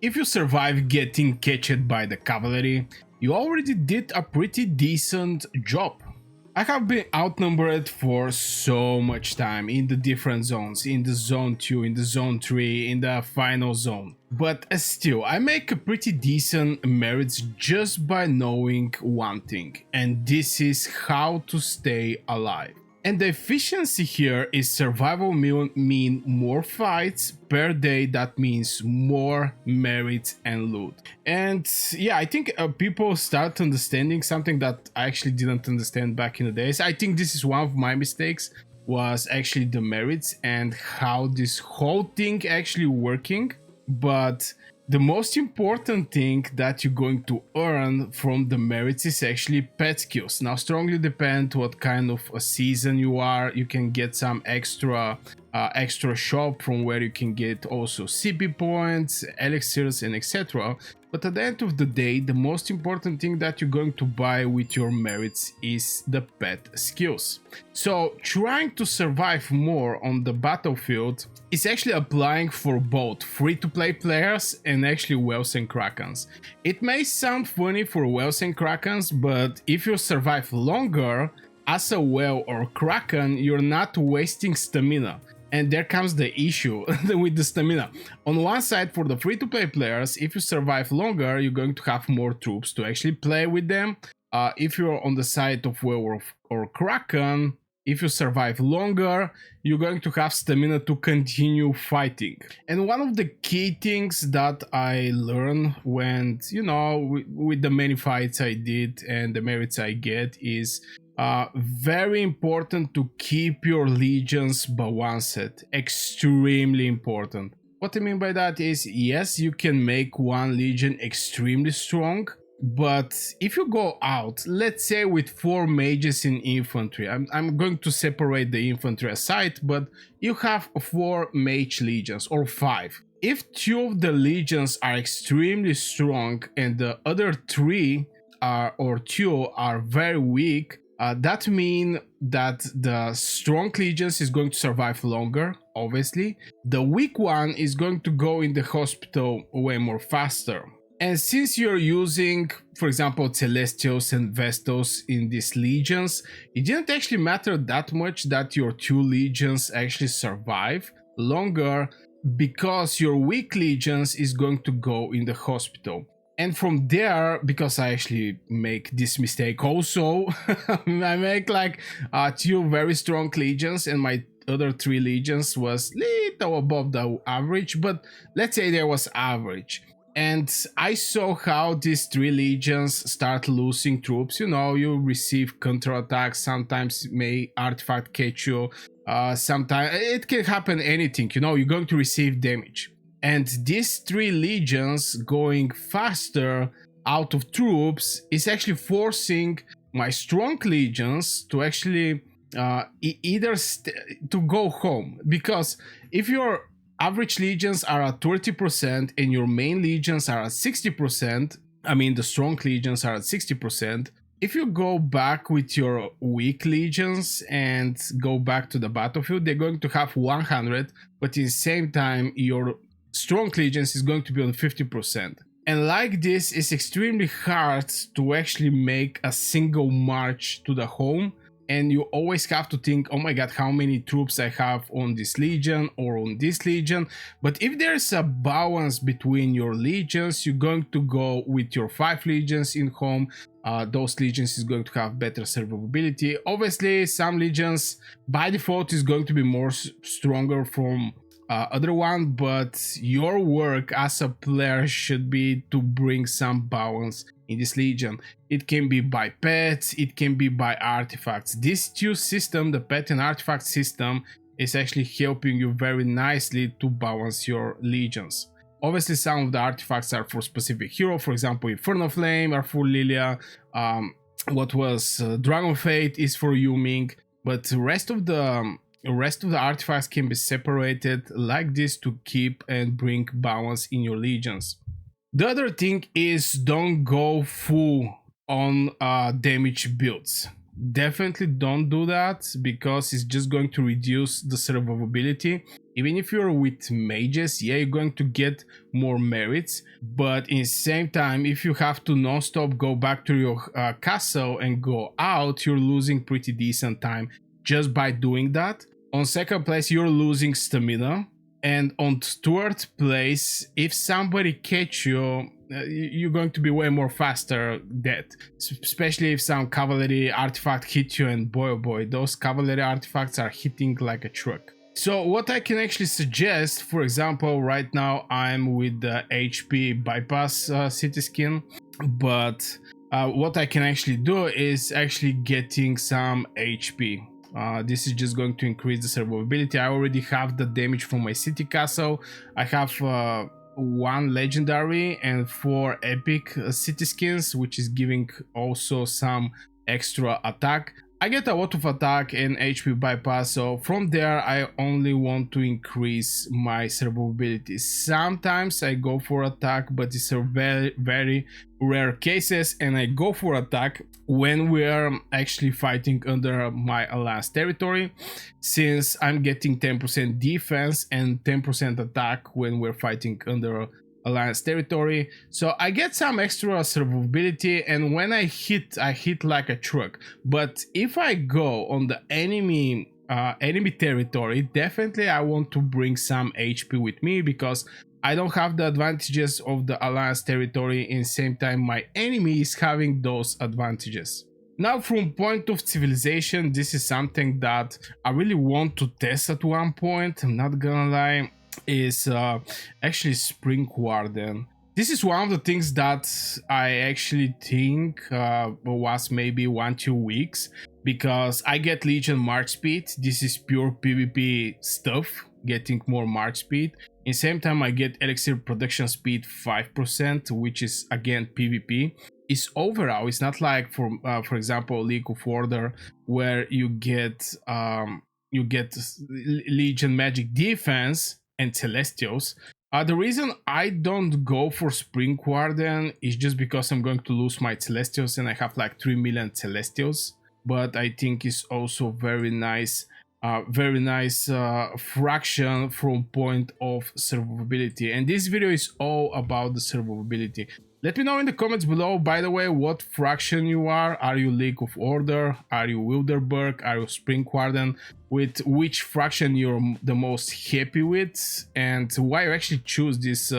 if you survive getting catched by the cavalry, you already did a pretty decent job. I have been outnumbered for so much time in the different zones, in the zone 2, in the zone 3, in the final zone. But still, I make a pretty decent merits just by knowing one thing, and this is how to stay alive. And the efficiency here is survival mean more fights per day, that means more merits and loot. And yeah, I think people start understanding something that I actually didn't understand back in the days. I think this is one of my mistakes, was actually the merits and how this whole thing actually working. But the most important thing that you're going to earn from the merits is actually pet skills. Now, strongly depend what kind of a season you are. You can get some extra shop from where you can get also CP points, elixirs, and etc. But at the end of the day, the most important thing that you're going to buy with your merits is the pet skills. So trying to survive more on the battlefield is actually applying for both free-to-play players and actually whales and krakens. It may sound funny for whales and krakens, but if you survive longer as a whale or kraken, you're not wasting stamina. And there comes the issue with the stamina. On one side, for the free-to-play players, if you survive longer, you're going to have more troops to actually play with them. If you're on the side of werewolf or kraken, if you survive longer, you're going to have stamina to continue fighting. And one of the key things that I learned when, with the many fights I did and the merits I get is very important to keep your legions balanced. Extremely important. What I mean by that is, yes, you can make one legion extremely strong, but if you go out, let's say with 4 mages in infantry, I'm going to separate the infantry aside, but you have 4 mage legions or 5. If 2 of the legions are extremely strong and the other 3 or 2 are very weak, that means that the strong legions is going to survive longer, obviously. The weak one is going to go in the hospital way more faster. And since you're using, for example, Celestials and Vestals in these legions, it didn't actually matter that much that your 2 legions actually survive longer, because your weak legions is going to go in the hospital. And from there, because I actually make this mistake also, I make like 2 very strong legions and my other 3 legions was little above the average, but let's say there was average. And I saw how these 3 legions start losing troops. You receive counterattacks, sometimes may artifact catch you, sometimes it can happen anything, you're going to receive damage. And these 3 legions going faster out of troops is actually forcing my strong legions to actually either to go home. Because if your average legions are at 30% and your main legions are at 60%, I mean the strong legions are at 60%, if you go back with your weak legions and go back to the battlefield, they're going to have 100, but at the same time your strong legions is going to be on 50%. And like this, it's extremely hard to actually make a single march to the home. And you always have to think, oh my god, how many troops I have on this legion or on this legion. But if there's a balance between your legions, you're going to go with your 5 legions in home. Those legions is going to have better survivability. Obviously, some legions by default is going to be more stronger from other one, but your work as a player should be to bring some balance in this legion. It can be by pets, it can be by artifacts. This 2 system, the pet and artifact system, is actually helping you very nicely to balance your legions. Obviously, some of the artifacts are for specific hero. For example, Inferno Flame are for Lilia. What was Dragon Fate is for Yuming, but the rest of the artifacts can be separated like this to keep and bring balance in your legions. The other thing is, don't go full on damage builds. definitely don't do that, because it's just going to reduce the survivability. Even if you're with mages, yeah, you're going to get more merits, but in the same time, if you have to non-stop go back to your castle and go out, you're losing pretty decent time just by doing that. On second place, you're losing stamina. And on third place, if somebody catch you, you're going to be way more faster dead. Especially if some cavalry artifact hit you, and boy oh boy, those cavalry artifacts are hitting like a truck. So what I can actually suggest, for example, right now I'm with the HP bypass city skin, but what I can actually do is actually getting some HP. This is just going to increase the survivability. I already have the damage from my city castle. I have 1 legendary and 4 epic city skins, which is giving also some extra attack. I get a lot of attack and HP bypass, so from there I only want to increase my survivability. Sometimes I go for attack, but it's a very rare cases, and I go for attack when we are actually fighting under my alliance territory, since I'm getting 10% defense and 10% attack when we're fighting under alliance territory. So I get some extra survivability, and when I hit like a truck. But if I go on the enemy territory, definitely I want to bring some HP with me, because I don't have the advantages of the alliance territory, in the same time my enemy is having those advantages. Now, from point of civilization, this is something that I really want to test at one point, I'm not gonna lie, is actually Spring Warden. This is one of the things that I actually think was maybe 1-2 weeks, because I get Legion March Speed. This is pure PvP stuff, getting more March Speed. In the same time, I get Elixir Production Speed 5%, which is again PvP. It's overall, it's not like for example League of Order, where you get Legion Magic Defense and Celestials. The reason I don't go for Spring Warden is just because I'm going to lose my Celestials, and I have like 3 million Celestials. But I think it's also very nice fraction from point of survivability. And this video is all about the survivability. Let me know in the comments below, by the way, what fraction you are. Are you League of Order? Are you Wilderberg? Are you Spring Warden? With which fraction you're the most happy with, and why you actually choose this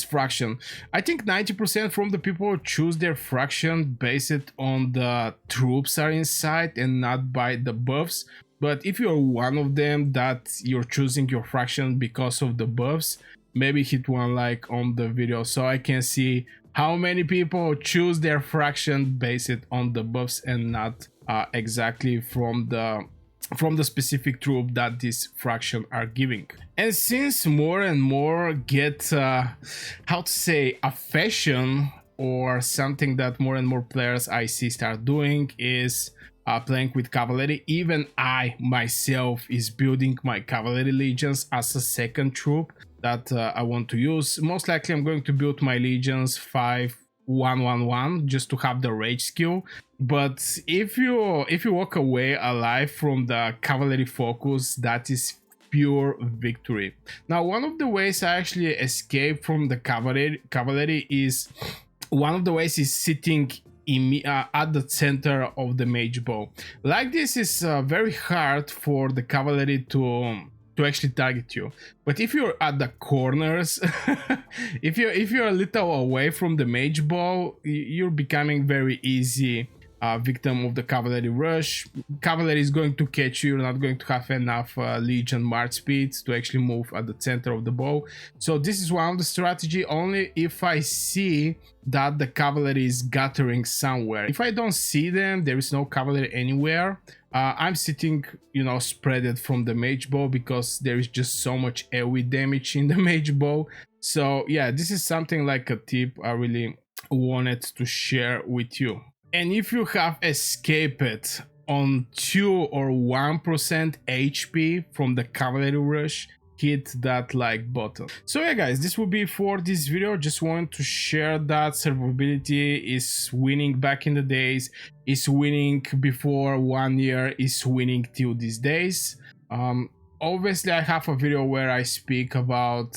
fraction. I think 90% from the people choose their fraction based on the troops are inside and not by the buffs. But if you're one of them that you're choosing your fraction because of the buffs, maybe hit one like on the video so I can see how many people choose their fraction based on the buffs and not exactly from the specific troop that this fraction are giving. And since more and more get how to say a fashion, or something that more and more players I see start doing, is playing with cavalry. Even I myself is building my cavalry legions as a second troop that I want to use. Most likely I'm going to build my legions 5-1-1-1 just to have the rage skill. But if you walk away alive from the cavalry focus, that is pure victory. Now, one of the ways I actually escape from the cavalry is sitting at the center of the mage bow. Like this is very hard for the cavalry to actually target you. But if you're at the corners, if you're a little away from the mage bow, you're becoming very easy victim of the cavalry rush. Cavalry is going to catch you. You're not going to have enough Legion March speeds to actually move at the center of the bow. So this is one of the strategy, only if I see that the cavalry is gathering somewhere. If I don't see them, there is no cavalry anywhere, I'm sitting, spreaded from the mage bow, because there is just so much AoE damage in the mage bow. So yeah, this is something like a tip I really wanted to share with you. And if you have escaped on 2 or 1% HP from the cavalry rush, hit that like button. So yeah guys, this will be for this video. Just want to share that survivability is winning back in the days, is winning before 1 year, is winning till these days. Obviously I have a video where I speak about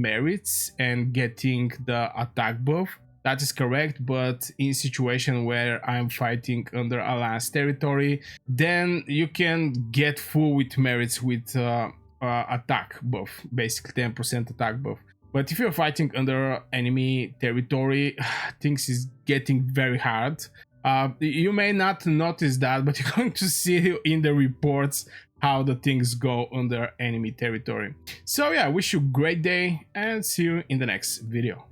merits and getting the attack buff. That is correct, but in situation where I'm fighting under alliance territory, then you can get full with merits with attack buff, basically 10% attack buff. But if you're fighting under enemy territory, things is getting very hard. You may not notice that, but you're going to see in the reports how the things go under enemy territory. So yeah, I wish you a great day and see you in the next video.